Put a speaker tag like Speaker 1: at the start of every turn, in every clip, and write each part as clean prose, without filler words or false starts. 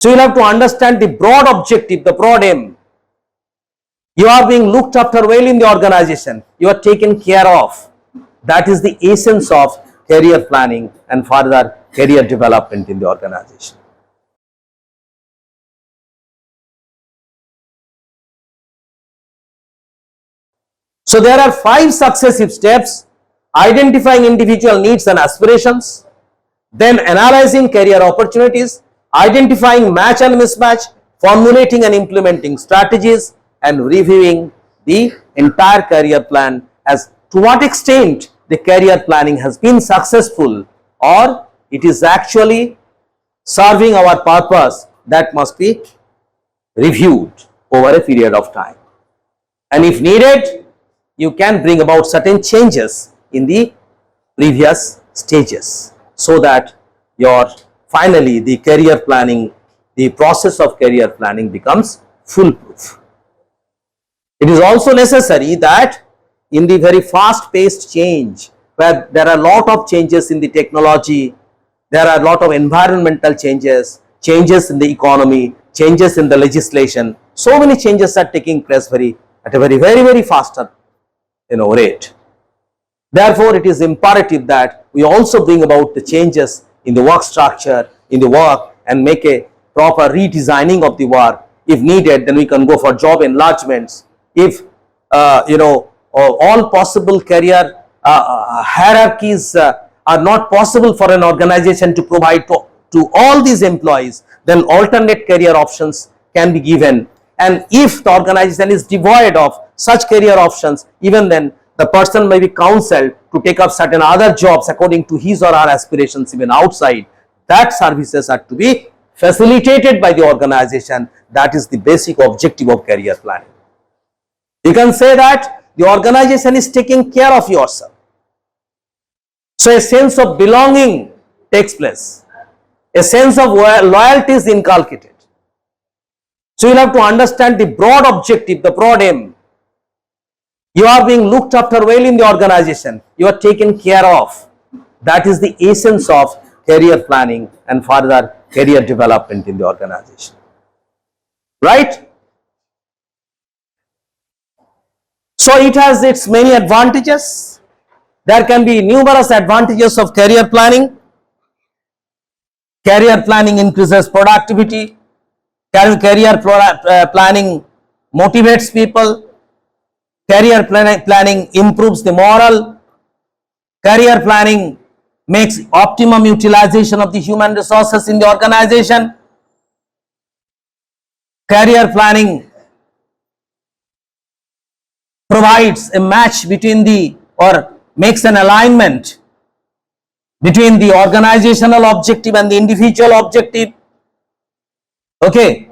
Speaker 1: So you have to understand the broad objective, the broad aim. You are being looked after well in the organization. You are taken care of. That is the essence of career planning and further career development in the organization. So there are 5 successive steps: identifying individual needs and aspirations, then analyzing career opportunities, identifying match and mismatch, formulating and implementing strategies, and reviewing the entire career plan as to what extent the career planning has been successful or it is actually serving our purpose. That must be reviewed over a period of time. And if needed, you can bring about certain changes in the previous stages so that finally the career planning, the process of career planning becomes foolproof. It is also necessary that in the very fast paced change, where there are a lot of changes in the technology, there are a lot of environmental changes, changes in the economy, changes in the legislation, so many changes are taking place at a very faster rate. Therefore, it is imperative that we also bring about the changes in the work structure, in the work, and make a proper redesigning of the work. If needed, then we can go for job enlargements. If all possible career hierarchies are not possible for an organization to provide to all these employees, then alternate career options can be given. And if the organization is devoid of such career options, even then the person may be counseled to take up certain other jobs according to his or her aspirations even outside. That services are to be facilitated by the organization. That is the basic objective of career planning. You can say that the organization is taking care of yourself. So a sense of belonging takes place. A sense of loyalty is inculcated. So you have to understand the broad objective, the broad aim. You are being looked after well in the organization. You are taken care of. That is the essence of career planning and further career development in the organization. Right? So it has its many advantages. There can be numerous advantages of career planning. Career planning increases productivity. Career planning motivates people. Career planning improves the morale. Career planning makes optimum utilization of the human resources in the organization. Career planning provides a match between or makes an alignment between the organizational objective and the individual objective. Okay.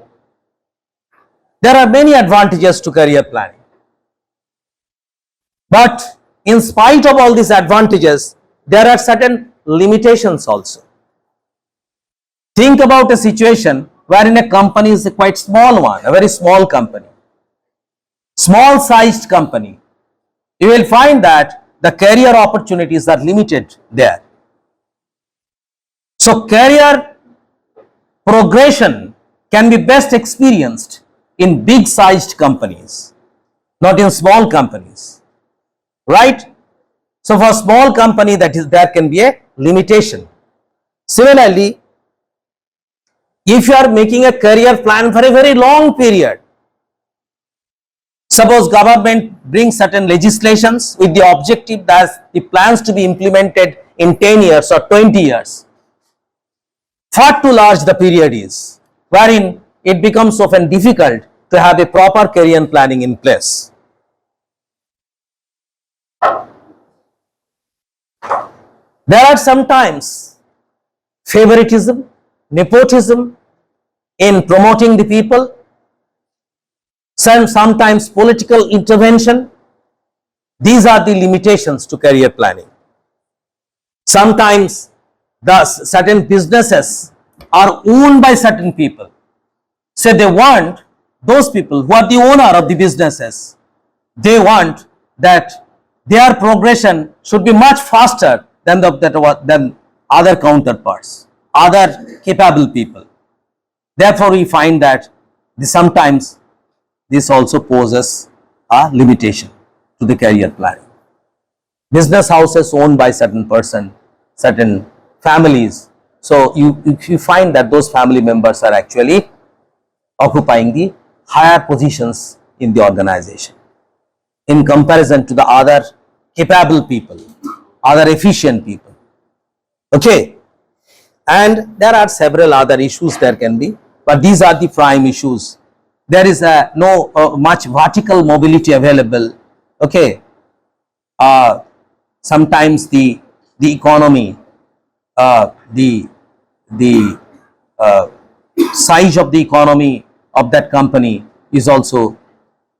Speaker 1: There are many advantages to career planning. But in spite of all these advantages, there are certain limitations also. Think about a situation wherein a company is a quite small one, a very small company, small sized company. You will find that the career opportunities are limited there. So career progression can be best experienced in big sized companies, not in small companies, right? So for a small company, there can be a limitation. Similarly, if you are making a career plan for a very long period, suppose government brings certain legislations with the objective that the plans to be implemented in 10 years or 20 years. Far too large the period is, wherein it becomes often difficult to have a proper career planning in place. There are sometimes favoritism, nepotism in promoting the people, sometimes political intervention. These are the limitations to career planning. Sometimes certain businesses are owned by certain people. So they want those people who are the owner of the businesses, they want that their progression should be much faster than other counterparts, other capable people. Therefore, we find that sometimes this also poses a limitation to the career planning. Business houses owned by certain person, certain families. So if you find that those family members are actually occupying the higher positions in the organization in comparison to the other capable people, other efficient people. Okay. And there are several other issues there can be, but these are the prime issues. There is no much vertical mobility available. Okay. Sometimes the economy, the size of the economy of that company is also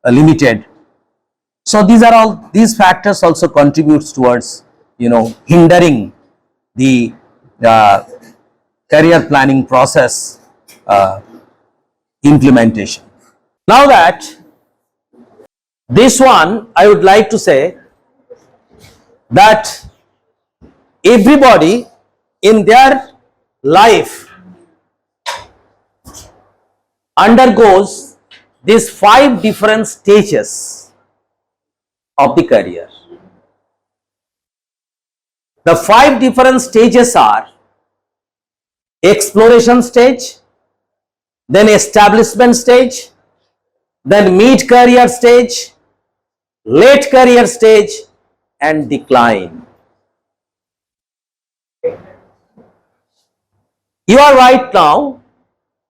Speaker 1: limited. So these factors also contributes towards hindering the career planning process implementation. Now that this one, I would like to say that everybody in their life undergoes these 5 different stages of the career. The 5 different stages are exploration stage, then establishment stage, then mid-career stage, late career stage, and decline. You are right now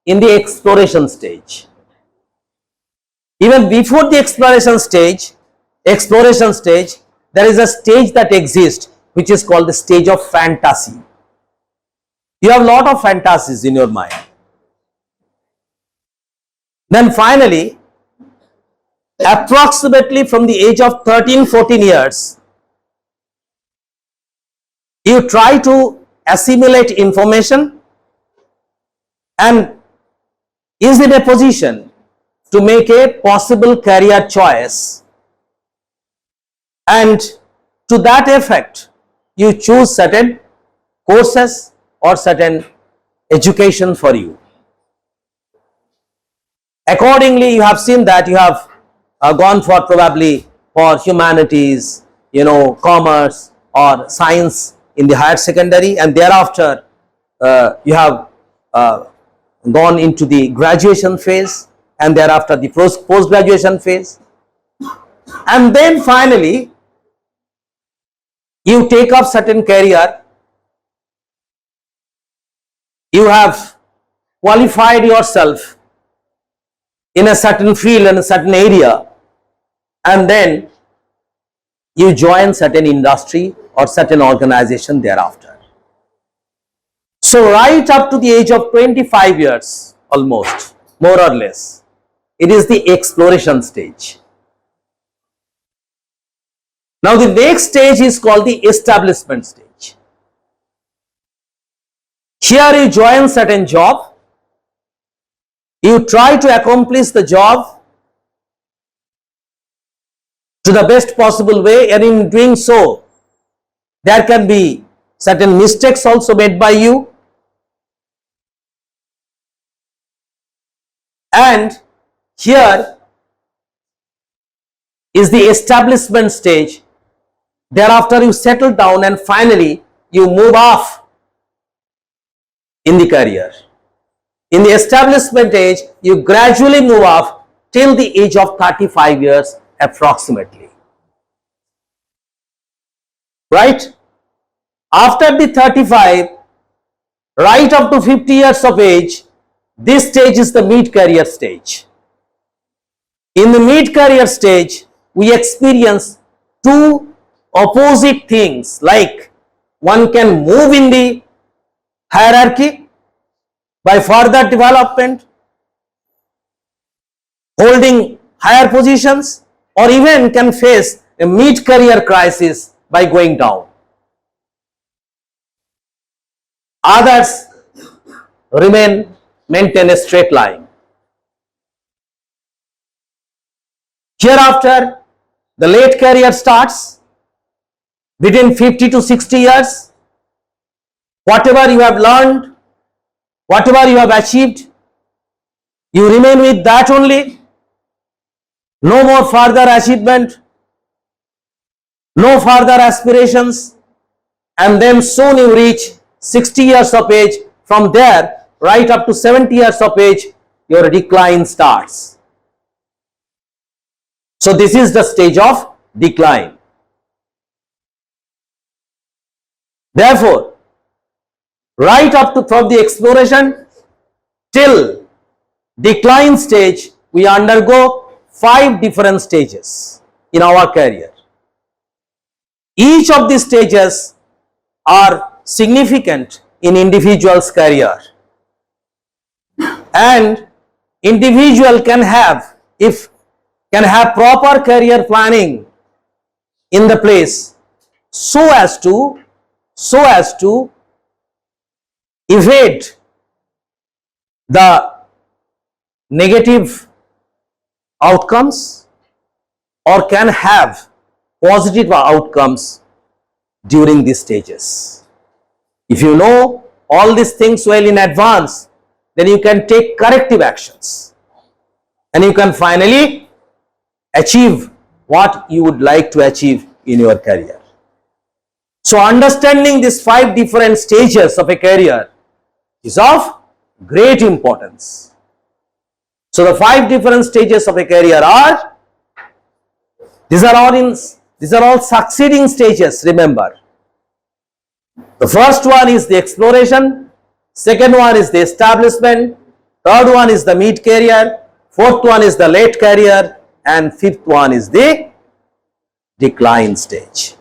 Speaker 1: in the exploration stage. Even before the exploration stage, there is a stage that exists which is called the stage of fantasy. You have a lot of fantasies in your mind. Then finally, approximately from the age of 13-14 years, you try to assimilate information and is in a position to make a possible career choice, and to that effect you choose certain courses or certain education for you. Accordingly, you have seen that you have gone for probably for humanities, commerce or science in the higher secondary, and thereafter you have gone into the graduation phase, and thereafter the post-graduation phase, and then finally you take up certain career. You have qualified yourself in a certain field and a certain area, and then you join certain industry or certain organization thereafter. So right up to the age of 25 years, almost, more or less, it is the exploration stage. Now the next stage is called the establishment stage. Here you join certain job, you try to accomplish the job to the best possible way, and in doing so, there can be certain mistakes also made by you, and here is the establishment stage. Thereafter you settle down and finally you move off in the career. In the establishment age, you gradually move off till the age of 35 years approximately. Right? After the 35, right up to 50 years of age, this stage is the mid-career stage. In the mid-career stage, we experience 2 opposite things, like one can move in the hierarchy by further development, holding higher positions, or even can face a mid-career crisis by going down. Others maintain a straight line. Hereafter, the late career starts between 50 to 60 years. Whatever you have learned, whatever you have achieved, You remain with that only. No more further achievement, no further aspirations, and then soon you reach 60 years of age. From there right up to 70 years of age, your decline starts. So this is the stage of decline. Therefore, right up to from the exploration till decline stage, we undergo 5 different stages in our career. Each of these stages are significant in individual's career, and individual can have proper career planning in the place so as to evade the negative outcomes or can have positive outcomes during these stages. If you know all these things well in advance, then you can take corrective actions and you can finally achieve what you would like to achieve in your career. So understanding these 5 different stages of a career is of great importance. So the 5 different stages of a career are, these are all succeeding stages, remember. The first one is the exploration, second one is the establishment, third one is the mid career, fourth one is the late career, and fifth one is the decline stage.